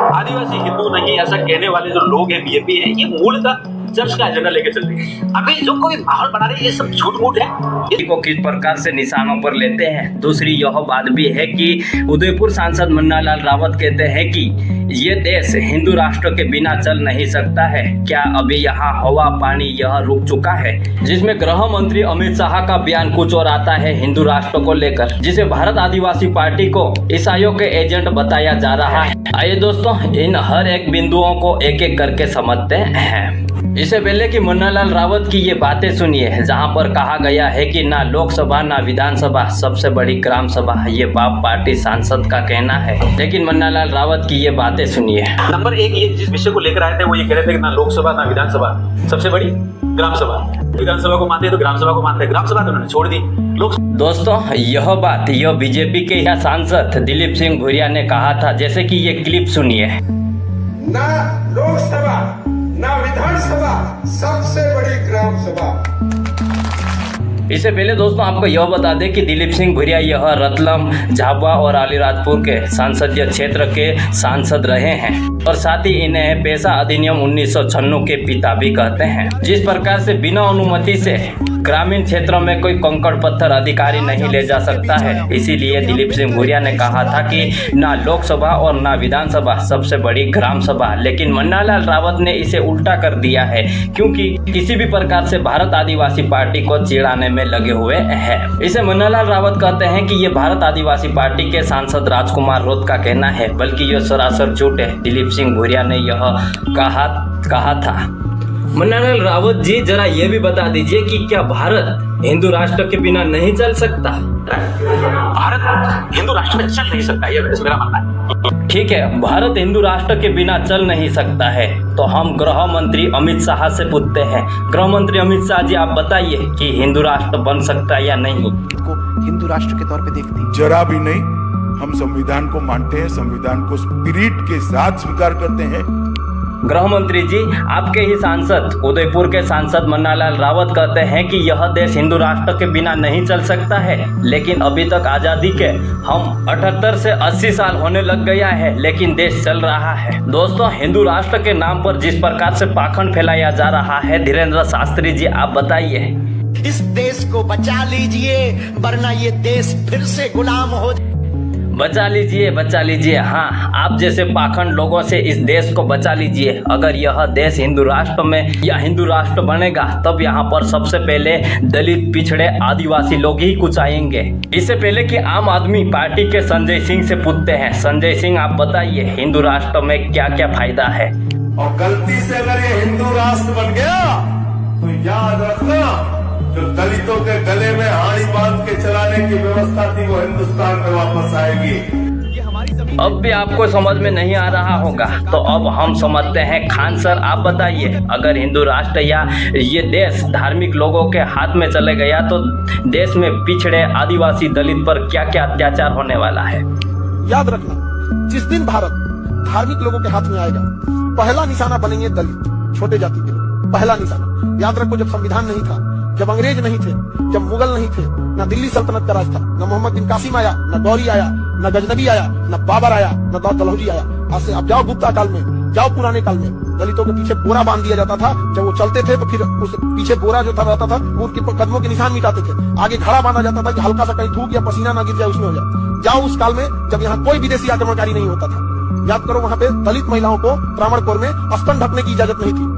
आदिवासी हिंदू नहीं ऐसा कहने वाले जो लोग हैं बीजेपी है, ये मूलतः चर्च का एजेंडा लेके चल रही है। अभी जो कोई माहौल बना रही है ये सब झूठ मूठ है। को किस प्रकार से निशानों पर लेते हैं। दूसरी यह बात भी है कि उदयपुर सांसद मुन्नालाल रावत कहते हैं कि ये देश हिंदू राष्ट्र के बिना चल नहीं सकता है। क्या अभी यहाँ हवा पानी यह रुक चुका है, जिसमें गृह मंत्री अमित शाह का बयान कुछ और आता है हिंदू राष्ट्र को लेकर, जिसे भारत आदिवासी पार्टी को ईसाइयों के एजेंट बताया जा रहा है। आइए दोस्तों, इन हर एक बिंदुओं को एक एक करके समझते हैं। इससे पहले कि मुन्नालाल रावत की ये बातें सुनिए, जहां पर कहा गया है कि ना लोकसभा ना विधानसभा, सबसे बड़ी ग्राम सभा, ये बाप पार्टी सांसद का कहना है। लेकिन मुन्नालाल रावत की ये बातें सुनिए। नंबर एक, ये जिस विषय को लेकर आए थे वो ये कह रहे थे कि ना लोकसभा ना विधानसभा, सबसे बड़ी ग्राम सभा। विधानसभा को मानते हैं तो ग्राम सभा को मानते हैं, ग्राम सभा तो उन्होंने छोड़ दी। दोस्तों, यह बात यह बीजेपी के सांसद दिलीप सिंह भूरिया ने कहा था, जैसे कि ये क्लिप सुनिए। ना लोकसभा ना विधानसभा, सबसे बड़ी ग्राम सभा। इससे पहले दोस्तों आपको यह बता दें कि दिलीप सिंह भूरिया यह रतलम, झाबुआ और अलीराजपुर के संसदीय क्षेत्र के सांसद रहे हैं और साथ ही इन्हें पेशा अधिनियम 1996 के पिता भी कहते हैं। जिस प्रकार से बिना अनुमति से ग्रामीण क्षेत्रों में कोई कंकड़ पत्थर अधिकारी नहीं ले जा सकता है, इसीलिए दिलीप सिंह भूरिया ने कहा था कि ना लोकसभा और ना विधानसभा, सबसे बड़ी ग्राम सभा। लेकिन मुन्नालाल रावत ने इसे उल्टा कर दिया है, क्योंकि किसी भी प्रकार से भारत आदिवासी पार्टी को चिढ़ाने में लगे हुए हैं। इसे मुन्नालाल रावत कहते हैं कि ये भारत आदिवासी पार्टी के सांसद राजकुमार रोत का कहना है, बल्कि यह सरासर झूठ है। दिलीप सिंह भूरिया ने यह कहा था। मुन्नालाल रावत जी, जरा ये भी बता दीजिए कि क्या भारत हिंदू राष्ट्र के बिना नहीं चल सकता? भारत हिंदू राष्ट्र में चल नहीं सकता, ये मेरा मानना है। ठीक है, भारत हिंदू राष्ट्र के बिना चल नहीं सकता है, तो हम गृह मंत्री अमित शाह से पूछते हैं। गृह मंत्री अमित शाह जी, आप बताइए कि हिंदू राष्ट्र बन सकता है या नहीं? को हिंदू राष्ट्र के तौर पे देखते हैं? जरा भी नहीं। हम संविधान को मानते हैं, संविधान को स्पिरिट के साथ स्वीकार करते हैं। गृह मंत्री जी, आपके ही सांसद उदयपुर के सांसद मुन्नालाल रावत कहते हैं कि यह देश हिंदू राष्ट्र के बिना नहीं चल सकता है। लेकिन अभी तक आजादी के हम 78 से 80 साल होने लग गया है, लेकिन देश चल रहा है। दोस्तों, हिंदू राष्ट्र के नाम पर जिस प्रकार से पाखंड फैलाया जा रहा है, धीरेन्द्र शास्त्री जी आप बताइए। इस देश को बचा लीजिए, वरना ये देश फिर से गुलाम हो। बचा लीजिए। हाँ, आप जैसे पाखंड लोगों से इस देश को बचा लीजिए। अगर यह देश हिंदू राष्ट्र में या हिंदू राष्ट्र बनेगा, तब यहाँ पर सबसे पहले दलित, पिछड़े, आदिवासी लोग ही कुछ आएंगे। इससे पहले कि आम आदमी पार्टी के संजय सिंह से पूछते हैं। संजय सिंह, आप बताइए हिंदू राष्ट्र में क्या क्या फायदा है? और गलती से अगर ये हिंदू राष्ट्र बन गया तो याद रखना, जो दलितों के गले में हाड़ी बांध के चलाने की व्यवस्था थी वो हिंदुस्तान में वापस आएगी। अब भी आपको समझ में नहीं आ रहा होगा, तो अब हम समझते हैं। खान सर, आप बताइए, अगर हिंदू राष्ट्र या ये देश धार्मिक लोगों के हाथ में चले गया तो देश में पिछड़े, आदिवासी, दलित पर क्या क्या अत्याचार होने वाला है? याद रखना, जिस दिन भारत धार्मिक लोगों के हाथ में आएगा, पहला निशाना बनेंगे दलित, छोटे जाति के लोग। पहला निशाना याद रखो, जब संविधान नहीं था, जब अंग्रेज नहीं थे, जब मुगल नहीं थे, ना दिल्ली सल्तनत का राज था, ना मोहम्मद बिन कासिम आया, ना गौरी आया, ना गजनबी आया, ना बाबर आया, ना दौलत दलहौजी आया। आज से आप जाओ गुप्ता काल में, जाओ पुराने काल में, दलितों के पीछे बोरा बांध दिया जाता था। जब वो चलते थे तो फिर उस पीछे बोरा जो था रहता था, वो उनके कदमों के निशान मिटाते थे। आगे घड़ा बांधा जाता था कि हल्का सा कहीं थूक या पसीना ना गिर जाए, उसमें हो जाए। जाओ उस काल में जब यहाँ कोई विदेशी आक्रमणकारी नहीं होता था। याद करो, वहां पे दलित महिलाओं को ब्राह्मणपुर में स्तन ढकने की इजाजत नहीं थी।